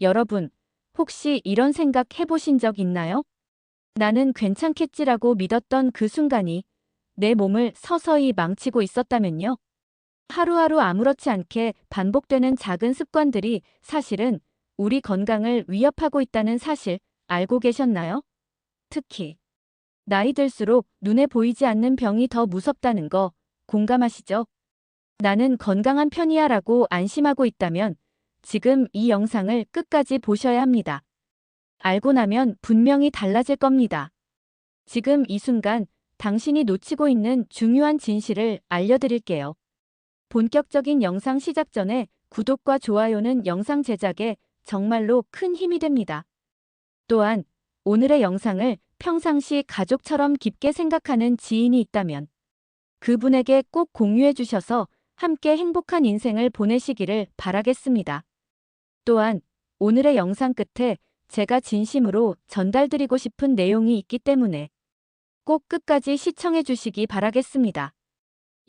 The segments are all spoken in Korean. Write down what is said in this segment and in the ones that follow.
여러분, 혹시 이런 생각 해보신 적 있나요? 나는 괜찮겠지라고 믿었던 그 순간이 내 몸을 서서히 망치고 있었다면요. 하루하루 아무렇지 않게 반복되는 작은 습관들이 사실은 우리 건강을 위협하고 있다는 사실 알고 계셨나요? 특히 나이 들수록 눈에 보이지 않는 병이 더 무섭다는 거 공감하시죠? 나는 건강한 편이야라고 안심하고 있다면 지금 이 영상을 끝까지 보셔야 합니다. 알고 나면 분명히 달라질 겁니다. 지금 이 순간 당신이 놓치고 있는 중요한 진실을 알려드릴게요. 본격적인 영상 시작 전에 구독과 좋아요는 영상 제작에 정말로 큰 힘이 됩니다. 또한 오늘의 영상을 평상시 가족처럼 깊게 생각하는 지인이 있다면 그분에게 꼭 공유해 주셔서 함께 행복한 인생을 보내시기를 바라겠습니다. 또한 오늘의 영상 끝에 제가 진심으로 전달드리고 싶은 내용이 있기 때문에 꼭 끝까지 시청해 주시기 바라겠습니다.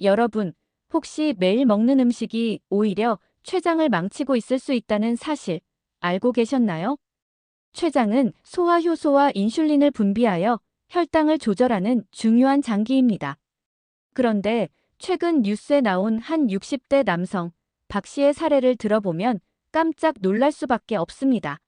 여러분, 혹시 매일 먹는 음식이 오히려 췌장을 망치고 있을 수 있다는 사실 알고 계셨나요? 췌장은 소화효소와 인슐린을 분비하여 혈당을 조절하는 중요한 장기입니다. 그런데 최근 뉴스에 나온 한 60대 남성 박 씨의 사례를 들어보면 깜짝 놀랄 수밖에 없습니다.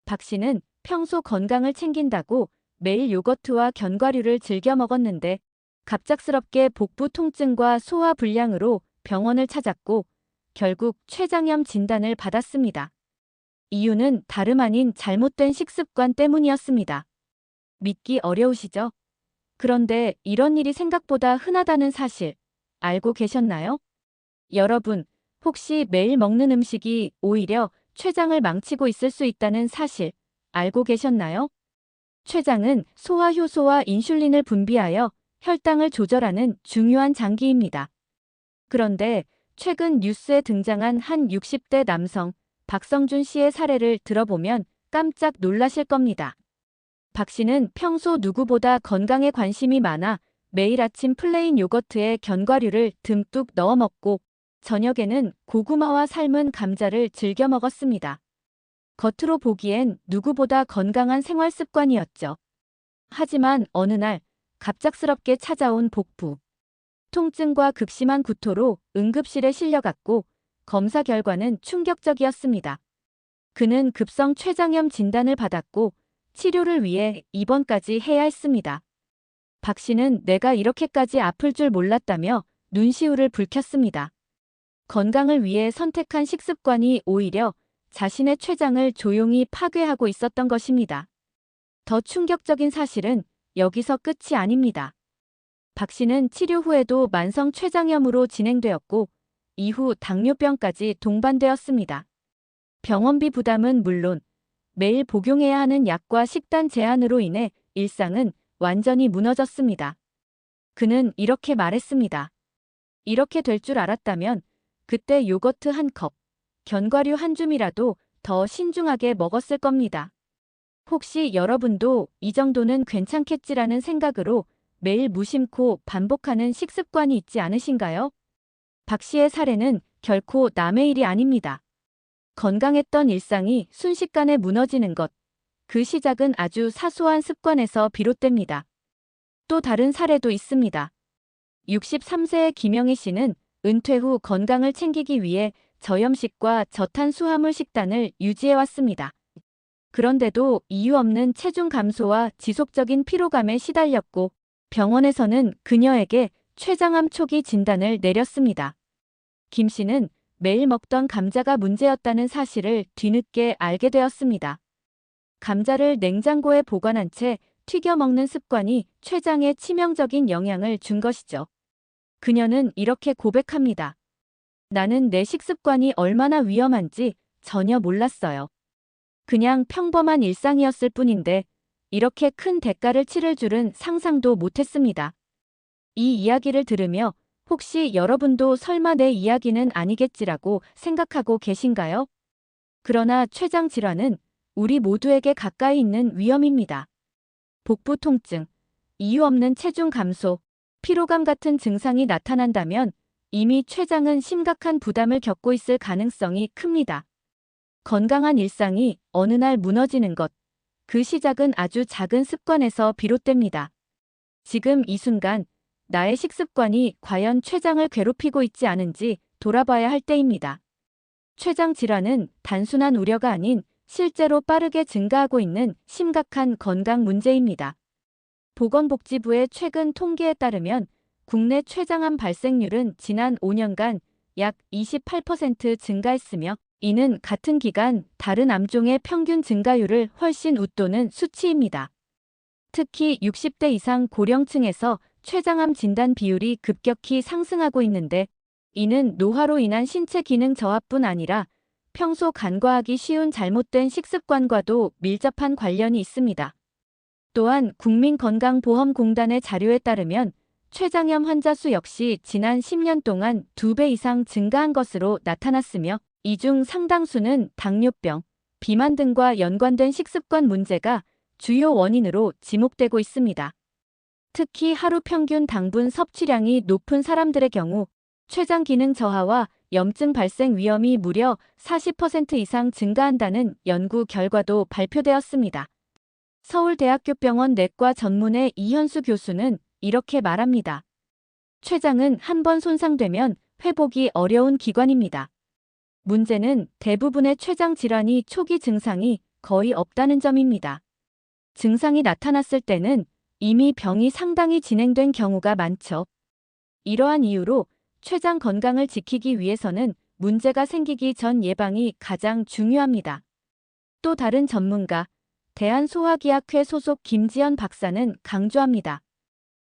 박 씨는 평소 건강을 챙긴다고 매일 요거트와 견과류를 즐겨 먹었는데 갑작스럽게 복부 통증과 소화 불량으로 병원을 찾았고 결국 췌장염 진단을 받았습니다. 이유는 다름 아닌 잘못된 식습관 때문이었습니다. 믿기 어려우시죠? 그런데 이런 일이 생각보다 흔하다는 사실 알고 계셨나요? 여러분, 혹시 매일 먹는 음식이 오히려 췌장을 망치고 있을 수 있다는 사실 알고 계셨나요? 췌장은 소화효소와 인슐린을 분비하여 혈당을 조절하는 중요한 장기입니다. 그런데 최근 뉴스에 등장한 한 60대 남성 박성준 씨의 사례를 들어보면 깜짝 놀라실 겁니다. 박 씨는 평소 누구보다 건강에 관심이 많아 매일 아침 플레인 요거트에 견과류를 듬뿍 넣어 먹고 저녁에는 고구마와 삶은 감자를 즐겨 먹었습니다. 겉으로 보기엔 누구보다 건강한 생활 습관이었죠. 하지만 어느 날 갑작스럽게 찾아온 복부 통증과 극심한 구토로 응급실에 실려갔고 검사 결과는 충격적이었습니다. 그는 급성 췌장염 진단을 받았고 치료를 위해 입원까지 해야 했습니다. 박 씨는 내가 이렇게까지 아플 줄 몰랐다며 눈시울을 붉혔습니다. 건강을 위해 선택한 식습관이 오히려 자신의 췌장을 조용히 파괴하고 있었던 것입니다. 더 충격적인 사실은 여기서 끝이 아닙니다. 박 씨는 치료 후에도 만성 췌장염으로 진행되었고 이후 당뇨병까지 동반되었습니다. 병원비 부담은 물론 매일 복용해야 하는 약과 식단 제한으로 인해 일상은 완전히 무너졌습니다. 그는 이렇게 말했습니다. 이렇게 될 줄 알았다면 그때 요거트 한 컵, 견과류 한 줌이라도 더 신중하게 먹었을 겁니다. 혹시 여러분도 이 정도는 괜찮겠지라는 생각으로 매일 무심코 반복하는 식습관이 있지 않으신가요? 박 씨의 사례는 결코 남의 일이 아닙니다. 건강했던 일상이 순식간에 무너지는 것, 그 시작은 아주 사소한 습관에서 비롯됩니다. 또 다른 사례도 있습니다. 63세의 김영희 씨는 은퇴 후 건강을 챙기기 위해 저염식과 저탄수화물 식단을 유지해왔습니다. 그런데도 이유 없는 체중 감소와 지속적인 피로감에 시달렸고 병원에서는 그녀에게 췌장암 초기 진단을 내렸습니다. 김 씨는 매일 먹던 감자가 문제였다는 사실을 뒤늦게 알게 되었습니다. 감자를 냉장고에 보관한 채 튀겨 먹는 습관이 췌장에 치명적인 영향을 준 것이죠. 그녀는 이렇게 고백합니다. 나는 내 식습관이 얼마나 위험한지 전혀 몰랐어요. 그냥 평범한 일상이었을 뿐인데 이렇게 큰 대가를 치를 줄은 상상도 못했습니다. 이 이야기를 들으며 혹시 여러분도 설마 내 이야기는 아니겠지라고 생각하고 계신가요? 그러나 췌장 질환은 우리 모두에게 가까이 있는 위험입니다. 복부 통증, 이유 없는 체중 감소, 피로감 같은 증상이 나타난다면 이미 췌장은 심각한 부담을 겪고 있을 가능성이 큽니다. 건강한 일상이 어느 날 무너지는 것. 그 시작은 아주 작은 습관에서 비롯됩니다. 지금 이 순간 나의 식습관이 과연 췌장을 괴롭히고 있지 않은지 돌아봐야 할 때입니다. 췌장 질환은 단순한 우려가 아닌 실제로 빠르게 증가하고 있는 심각한 건강 문제입니다. 보건복지부의 최근 통계에 따르면 국내 췌장암 발생률은 지난 5년간 약 28% 증가했으며 이는 같은 기간 다른 암종의 평균 증가율을 훨씬 웃도는 수치입니다. 특히 60대 이상 고령층에서 췌장암 진단 비율이 급격히 상승하고 있는데 이는 노화로 인한 신체 기능 저하뿐 아니라 평소 간과하기 쉬운 잘못된 식습관과도 밀접한 관련이 있습니다. 또한 국민건강보험공단의 자료에 따르면 췌장염 환자 수 역시 지난 10년 동안 2배 이상 증가한 것으로 나타났으며 이 중 상당수는 당뇨병, 비만 등과 연관된 식습관 문제가 주요 원인으로 지목되고 있습니다. 특히 하루 평균 당분 섭취량이 높은 사람들의 경우 췌장 기능 저하와 염증 발생 위험이 무려 40% 이상 증가한다는 연구 결과도 발표되었습니다. 서울대학교병원 내과 전문의 이현수 교수는 이렇게 말합니다. 췌장은 한 번 손상되면 회복이 어려운 기관입니다. 문제는 대부분의 췌장 질환이 초기 증상이 거의 없다는 점입니다. 증상이 나타났을 때는 이미 병이 상당히 진행된 경우가 많죠. 이러한 이유로 췌장 건강을 지키기 위해서는 문제가 생기기 전 예방이 가장 중요합니다. 또 다른 전문가, 대한소화기학회 소속 김지연 박사는 강조합니다.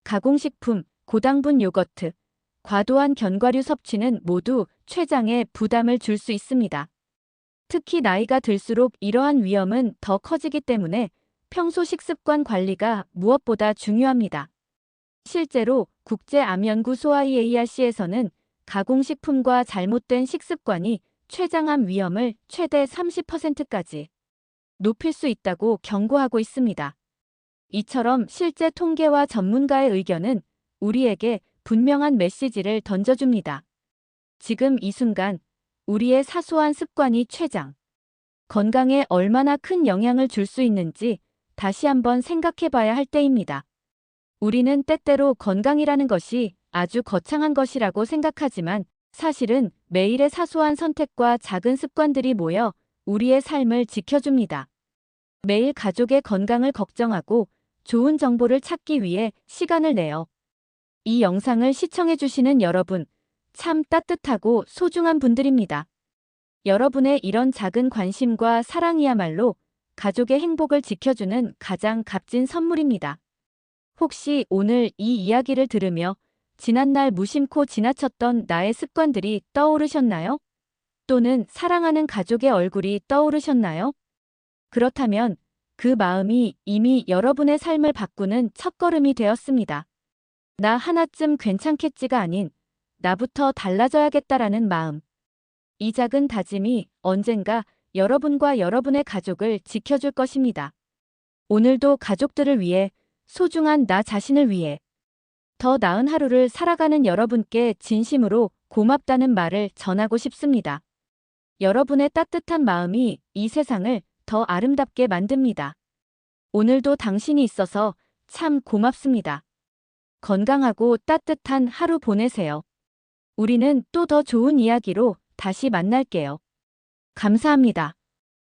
가공식품, 고당분 요거트, 과도한 견과류 섭취는 모두 췌장에 부담을 줄 수 있습니다. 특히 나이가 들수록 이러한 위험은 더 커지기 때문에 평소 식습관 관리가 무엇보다 중요합니다. 실제로 국제암연구소 IARC에서는 가공식품과 잘못된 식습관이 췌장암 위험을 최대 30%까지 높일 수 있다고 경고하고 있습니다. 이처럼 실제 통계와 전문가의 의견은 우리에게 분명한 메시지를 던져줍니다. 지금 이 순간 우리의 사소한 습관이 췌장 건강에 얼마나 큰 영향을 줄 수 있는지 다시 한번 생각해 봐야 할 때입니다. 우리는 때때로 건강이라는 것이 아주 거창한 것이라고 생각하지만 사실은 매일의 사소한 선택과 작은 습관들이 모여 우리의 삶을 지켜줍니다. 매일 가족의 건강을 걱정하고 좋은 정보를 찾기 위해 시간을 내요. 이 영상을 시청해주시는 여러분, 참 따뜻하고 소중한 분들입니다. 여러분의 이런 작은 관심과 사랑이야말로 가족의 행복을 지켜주는 가장 값진 선물입니다. 혹시 오늘 이 이야기를 들으며 지난날 무심코 지나쳤던 나의 습관들이 떠오르셨나요? 또는 사랑하는 가족의 얼굴이 떠오르셨나요? 그렇다면 그 마음이 이미 여러분의 삶을 바꾸는 첫걸음이 되었습니다. 나 하나쯤 괜찮겠지가 아닌 나부터 달라져야겠다라는 마음. 이 작은 다짐이 언젠가 여러분과 여러분의 가족을 지켜줄 것입니다. 오늘도 가족들을 위해, 소중한 나 자신을 위해 더 나은 하루를 살아가는 여러분께 진심으로 고맙다는 말을 전하고 싶습니다. 여러분의 따뜻한 마음이 이 세상을 더 아름답게 만듭니다. 오늘도 당신이 있어서 참 고맙습니다. 건강하고 따뜻한 하루 보내세요. 우리는 또 더 좋은 이야기로 다시 만날게요. 감사합니다.